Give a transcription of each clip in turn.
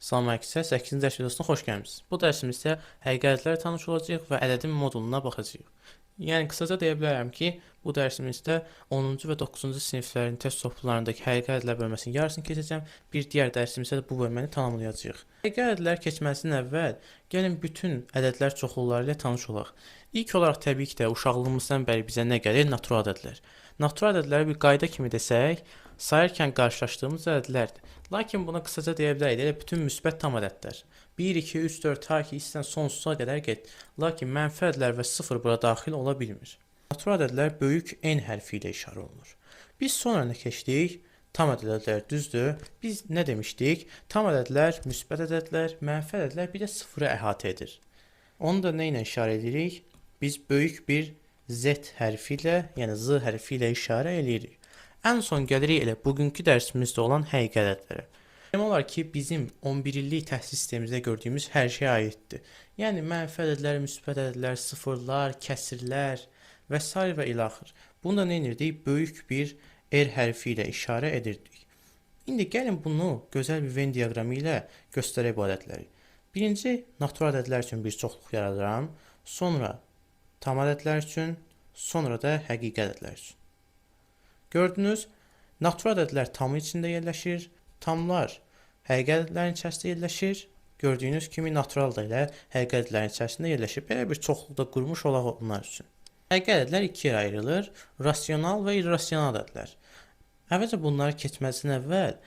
Salam əksə, 8-ci dərs videosuna xoş gəlmisiniz. Bu dərsimizdə həqiqətlərlə tanış olacağıq və ədədin moduluna baxacağıq. Yəni qısaca deyə bilərəm ki, bu dərsimizdə 10-cu və 9-cu siniflərin test toplarındakı həqiqi ədədlər bölməsinin yarısını keçəcəm. Bir digər dərsimizdə də bu bölməni tamamlayacağıq. Həqiqi ədədlər keçməzdən əvvəl gəlin bütün ədədlər çoxluqları ilə tanış olaq. İlk olaraq təbii ki də uşaqlığımızdan bəri bizə nə gəlir? Natural ədədlər. Natural ədədləri bir qayda kimi desək, sayarkən qarşılaşdığımız ədədlərdir. Lakin buna qısaca deyə bilərik, elə bütün müsbət tam ədədlər. 1, 2, 3, 4, ta ki, istəyən sonsuza qədər get. Lakin mənfi ədədlər və 0 bura daxil ola bilmir. Natural ədədlər böyük N hərfi ilə işarə olunur. Biz sonra nə keçdik? Tam ədədlər düzdür. Biz nə demişdik? Tam ədədlər, müsbət ədədlər, mənfi ədədlər bir də 0-ı əhatə edir. Onu da nə ilə işarə edirik? Biz böyük bir Z hərfi ilə, yəni Z hərfi ilə işarə edirik. Ən son gəlirik elə bugünkü dərsimizdə olan həqiqi ədədlərə. Demək olar ki, bizim 11 illik təhsil sistemimizdə gördüyümüz hər şey aiddir. Yəni mənfi ədədlər, müsbət ədədlər, sıfırlar, kəsirlər və s. və ilaxır. Bunu da nə edirdik? Böyük bir R hərfi ilə işarə edirdik. İndi gəlin bunu gözəl bir Venn diaqramı ilə göstərək bu ədədləri. Birinci, natural ədədlər üçün bir çoxluq yaradıram. Sonra tam ədədlər üçün, sonra da həqiqi ədədlər üçün. Gördünüz, natural ədədlər tamı içində yerləşir, tamlar həqiqi ədədlərin içərisində yerləşir. Gördüyünüz kimi natural da ilə həqiqi ədədlərin içərisində yerləşir. Belə bir çoxluqda qurmuş olaq onlar üçün. Həqiqi ədədlər ikiyə ayrılır, rasional və irrasional ədədlər. Əvvəlcə bunları keçməzdən əvvəl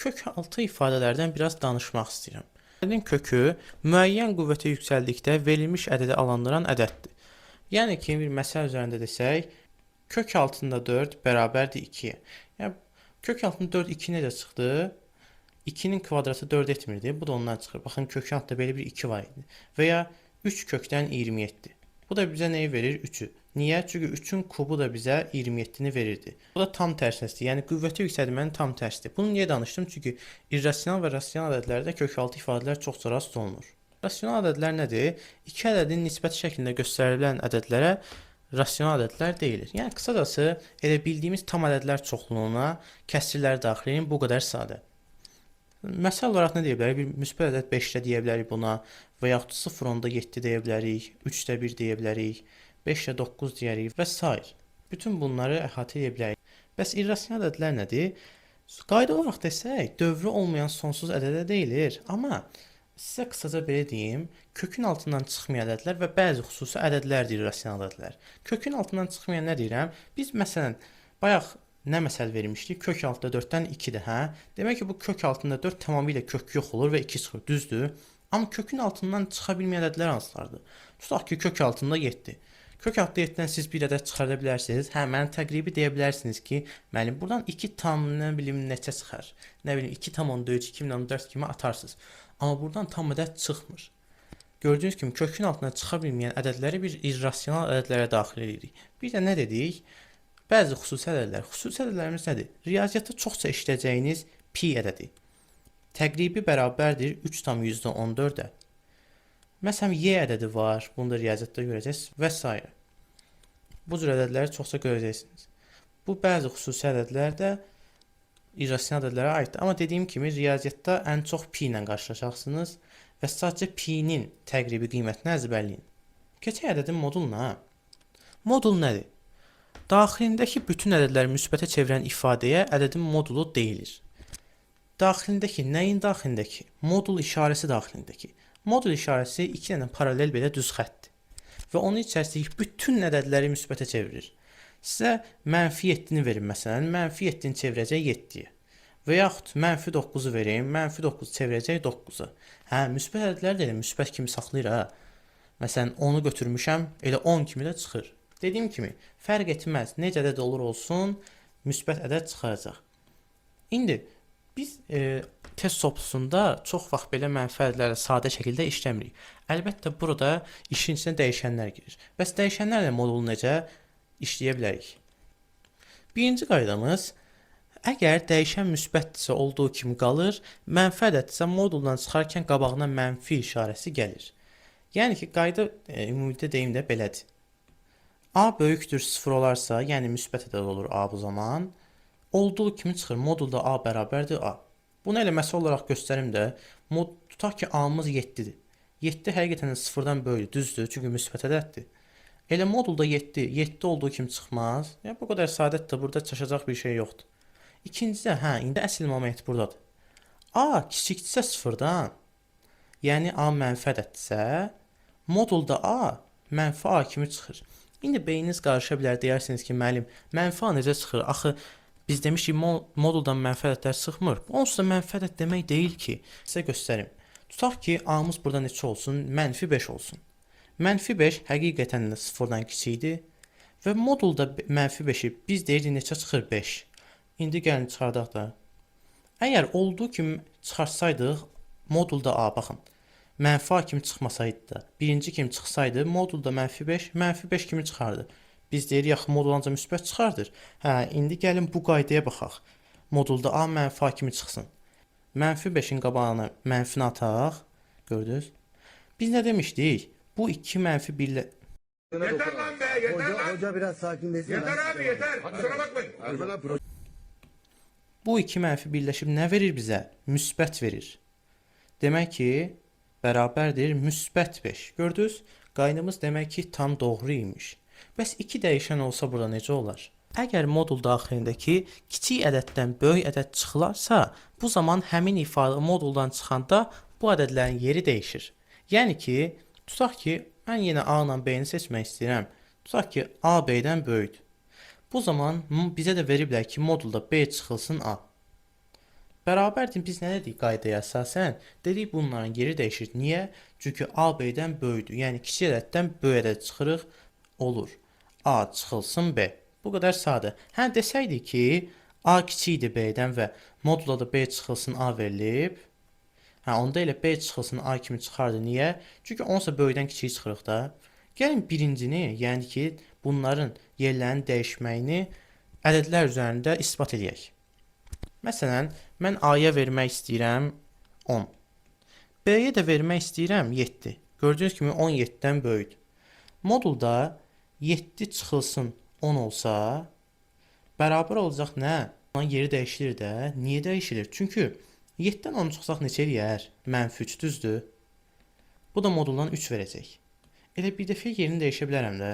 kök altı ifadələrdən biraz danışmaq istəyirəm. Ədədin kökü müəyyən qüvvətə yüksəldikdə verilmiş ədədi alandıran ədəddir. Yəni ki, bir məsələ üzərində desək, kök altında 4 bərabərdir 2-yə. Yəni, kök altında 4 2 necə çıxdı? 2-nin kvadratı 4 etmirdi. Bu da ondan çıxır. Baxın, kök altında belə bir 2 var idi. Və ya 3 kökdən 27. Bu da bizə nəyi verir? 3-ü. Niyə? Çünki 3-ün kubu da bizə 27-ni verirdi. Bu da tam tərsinədir. Yəni, qüvvəti yüksəldilmənin tam tərsidir. Bunu niyə danışdım? Çünki irrasional və rasional ədədlərdə kök altı ifadələr çox rast olunur. Rasional ədədlər nədir? İki ədədin nisbəti şəklində göstərilən ədədlərə rasional ədədlər deyilir. Yəni, qısacası, elə bildiyimiz tam ədədlər çoxluğuna kəsrləri daxil edin, bu qədər sadə. Məsəl olaraq nə deyə bilərik? Bir müsbət ədəd 5-də deyə bilərik buna və yaxud 0,7 deyə bilərik, 3-də 1 deyə bilərik, 5-də 9 deyərik və s. Bütün bunları əhatə edə bilərik. Bəs irrasional ədədlər nədir? Qayda olaraq desək, dövrü olmayan sonsuz ədədə deyilir, amma sizə qısaca belə deyim, kökün altından çıxmayan ədədlər və bəzi xüsusi ədədlərdir irrasional ədədlər. Kökün altından çıxmayan nə deyirəm? Biz məsələn, bayaq nə məsəl vermişdik? Kök altında 4-dən 2-dir, hə? Demək ki, bu kök altında 4 tamamilə kök yox olur və 2 çıxır, düzdür? Amma kökün altından çıxa bilməyən ədədlər hansılardır? Tutaq ki, kök altında 7. Kök altında 7-dən siz bir ədəd çıxarda bilərsiniz. Hə, mənim təqribi deyə bilərsiniz ki, mənim buradan 2 tam, nə bilim, neçə çıxar? Nə bilim, 2,3, 2,4 kimi atarsınız. Amma buradan tam ədəd çıxmır. Gördüyünüz kimi kökün altına çıxa bilməyən ədədləri bir irrasional ədədlərə daxil edirik. Bir də nə dedik? Bəzi xüsusi ədədlər. Xüsusi ədədlərimiz nədir? Riyaziyyatda çoxca işləyəcəyiniz pi ədədi. Təqribi bərabərdir 3,14-ə. Məsələn, y ədədi var. Bunu da riyaziyyatda görəcəksiniz və s. Bu cür ədədləri çoxsa görəcəksiniz. Bu bəzi xüsusi ədədlər də irrasional ədədlərə aiddir. Amma dediyim kimi, riyaziyyatda ən çox pi ilə qarşılaşacaksınız və sadəcə pi-nin təqribi qiymətini əzbərləyin. Keçək ədədin moduluna. Modul nədir? Daxilindəki bütün ədədləri müsbətə çevirən ifadəyə ədədin modulu deyilir. Daxilindəki, nəyin daxilindəki? Modul işarəsi daxilindəki. Modul işarəsi iki dənə paralel belə düz xəttdir. Və onun içərisindəki bütün ədədləri müsbətə çevirir. Sizə mənfi 7-ni verin məsələn, mənfi 7-ni çevirəcək 7-yə. Və yaxud mənfi 9-u verin, mənfi 9 çevirəcək 9-a. Hə, müsbət ədədlər də elə müsbət kimi saxlayır ha. Məsələn, 10-u götürmüşəm, elə 10 kimi də çıxır. Dediyim kimi, fərq etməz, necə ədəd olur olsun, müsbət ədəd çıxaracaq. İndi, biz test toplusunda çox vaxt belə mənfi ədədlərlə sadə şəkildə işləmirik. Əlbəttə, burada işin içində dəyişənlər girir. Bəs dəyişənlərlə modulu necə işləyə bilərik? Birinci qaydamız, əgər dəyişən müsbətdirsə olduğu kimi qalır, mənfi ədəddirsə moduldan çıxarkən qabağına mənfi işarəsi gəlir. Yəni ki, qayda ümumilikdə deyim də belədir. A böyükdür 0 olarsa, yəni müsbət ədəd olur A bu zaman, olduğu kimi çıxır. Modulda A bərabərdir A. Bunu elə məsəl olaraq göstərim də, Tutaq ki A-mız 7-dir. 7 həqiqətən də 0-dan böyükdür, düzdür? Çünki müsbət ədəddir. Elə modulda 7, 7 olduğu kimi çıxmaz. Yəni bu qədər sadətdir, burada çaşacaq bir şey yoxdur. İkincidə, indi əsl moment buradadır. A kiçikdirsə 0-dan, yəni A mənfi ədəddirsə, modulda A mənfi A kimi çıxır. İndi beyniniz qarışa bilər, deyirsiniz ki, müəllim, mənfi A necə çıxır? Axı biz demişik moduldan mənfi ədədlər çıxmır. Onsuz da mənfi ədəd demək deyil ki. Sizə göstərim. Tutaq ki, A-mız burada neçə olsun? Mənfi 5 olsun. Mənfi 5 həqiqətən də 0-dan kiçikdir və modulda mənfi 5-i biz deyirik neçə çıxır? 5. İndi gəlin çıxardaq da. Əgər olduğu kimi çıxarsaydıq, modulda A, baxın, mənfi A kimi çıxmasaydı da, birinci kimi çıxsaydı, modulda mənfi 5 kimi çıxardı. Biz deyirik, yaxı modul ancaq müsbət çıxardır. İndi gəlin bu qaydaya baxaq. Modulda A mənfi A kimi çıxsın. Mənfi 5-in qabağına mənfini ataq. Gördünüz? Biz nə demişdik? Bu iki mənfi birlə... Yeter lan be, yeter lan. Hoca biraz sakinleşsin. Yeter abi yeter. Kusura bakmayın. Bu iki mənfi birləşib nə verir bizə? Müsbət verir. Demək ki, bərabərdir müsbət 5. Gördünüz? Qaydamız demək ki, tam doğru imiş. Bəs 2 dəyişən olsa burada necə olar? Əgər modul daxilindəki kiçik ədəddən böyük ədəd çıxılarsa, bu zaman həmin ifadə moduldan çıxanda bu ədədlərin yeri dəyişir. Yəni ki, tutaq ki, mən yenə A ilə B-ni seçmək istəyirəm. Tutaq ki, A B-dən böyükdür. Bu zaman bizə də veriblər ki, modulda B çıxılsın A. Bərabərdir, biz nə dedik qaydaya əsasən? Dedik bunların yeri dəyişir. Niyə? Çünki A B-dən böyükdür. Yəni kiçik ədəddən böyük ədəd çıxırıq, olur. A çıxılsın B. Bu qədər sadə. Desəydik ki, A kiçikdir B-dən və modulda da B çıxılsın A verilib. Onda elə B çıxılsın A kimi çıxardı. Niyə? Çünki onsa böyükdən kiçik çıxırıq da. Gəlin birincini, yəni ki, bunların yerlərinin dəyişməyini ədədlər üzərində isbat edək. Məsələn, mən A-ya vermək istəyirəm 10. B-yə də vermək istəyirəm 7. Gördüyünüz kimi 17-dən böyükdür. Modulda 7 çıxılsın 10 olsa, bərabər olacaq nə? Yeri dəyişilir də. Niyə dəyişilir? Çünki 7-dən 10 çıxsaq neçə eləyər? Mənfi 3 düzdür. Bu da moduldan 3 verəcək. Elə bir dəfə yerini dəyişə bilərəm də.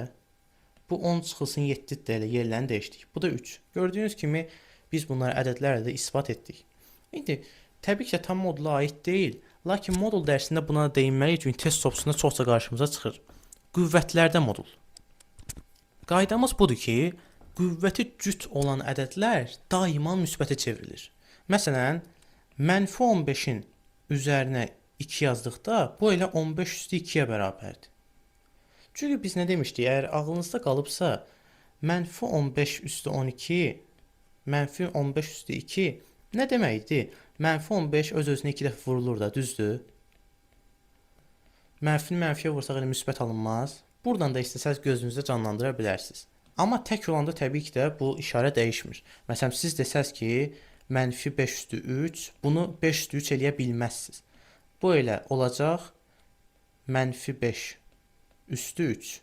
Bu 10 çıxılsın 7-dir də elə yerlərini dəyişdik. Bu da 3. Gördüyünüz kimi biz bunları ədədlərlə də isbat etdik. İndi təbii ki, tam modula aid deyil. Lakin modul dərsində buna değinməliyik, çünki test sorusunda çoxca qarşımıza çıxır. Qüvvətlərdə modul. Qaydamız budur ki, qüvvəti cüt olan ədədlər daima müsbətə çevrilir. Məsələn, mənfi 15-in üzərinə 2 yazdıqda bu elə 15 üstü 2-yə bərabərdir. Çünki biz nə demişdik? Əgər ağlınızda qalıbsa, mənfi 15 üstü 12, mənfi 15 üstü 2 nə deməkdir? Mənfi 15 öz-özünə 2 dəfə vurulur da, düzdür? Mənfini mənfiyə vursaq elə müsbət alınmaz. Buradan da istəsəz gözünüzdə canlandıra bilərsiniz. Amma tək olanda təbii ki də bu işarə dəyişmir. Məsələn, siz desəz ki, mənfi 5 üstü 3, bunu 5 üstü 3 eləyə bilməzsiniz. Bu elə olacaq mənfi 5 üstü 3.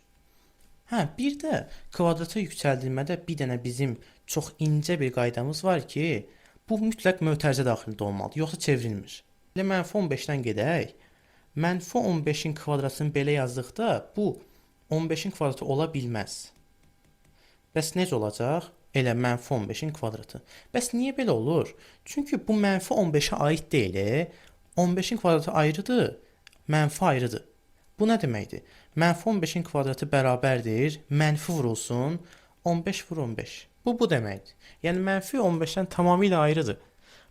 Bir də kvadrata yüksəldilmədə bir dənə bizim çox incə bir qaydamız var ki, bu mütləq mötərizə daxilində olmalıdır, yoxsa çevrilmir. Elə mənfi 15-dən gedək. Mənfi 15-in kvadratını belə yazdıqda bu 15-in kvadratı ola bilməz. Bəs necə olacaq? Elə mənfi 15-in kvadratı. Bəs niyə belə olur? Çünki bu mənfi 15-ə aid deyil. 15-in kvadratı ayrıdır, mənfi ayrıdır. Bu nə deməkdir? Mənfi 15-in kvadratı bərabərdir, mənfi vurulsun, 15 vur 15. Bu deməkdir. Yəni mənfi 15-dən tamamilə ayrıdır.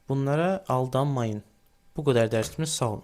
Bunlara aldanmayın. Bu qədər dərsimiz sağ olun.